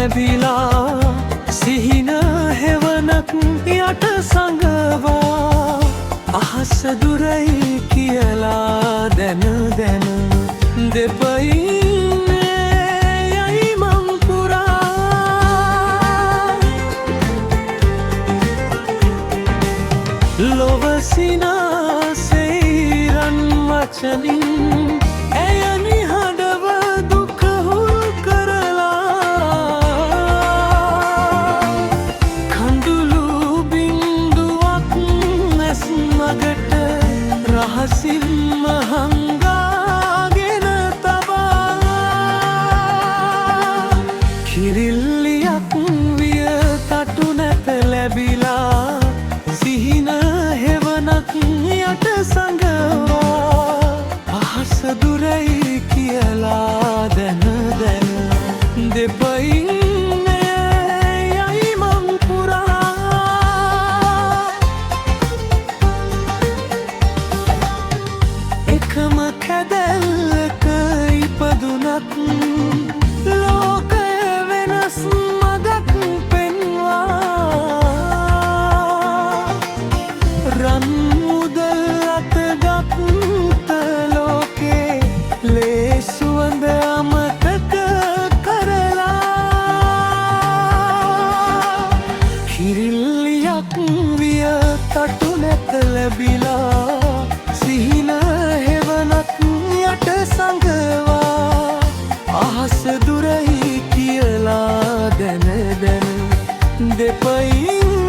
ලැබිලා සිහින හෙවනක් යට සඟවා අහස දුරයි කියලා දැන දැන දෙපයින්නේ යයි මං පුරා ලොව සිනාසෙයිරන් වචනින් ඇය නිහඬව දුක හුල් කරලා කඳුළු බින්දුවක් ඇස් මගට රහසින්ම හංගාගෙන තබා කිරිල්ලියක් විය තටු නැත ලැබිලා සිහින හෙවනක් යට සඟවා අහස දුරයි කියලා දැන දැන දෙපයින්නේ යයි මං පුරා එකම කැදැල්ලක ඉපදුනත් ලෝකය වෙනස් මගක් පෙන්වා රන් මුදල් අතගත් ලෝකේ ලේසුවඳ අමතක කරලා කිරිල්ලියක් විය තටු නැත ලැබිලා සිහින හෙවනක් යට සඟවා අහස දුරයි කියලා දැන දැන දෙපයින්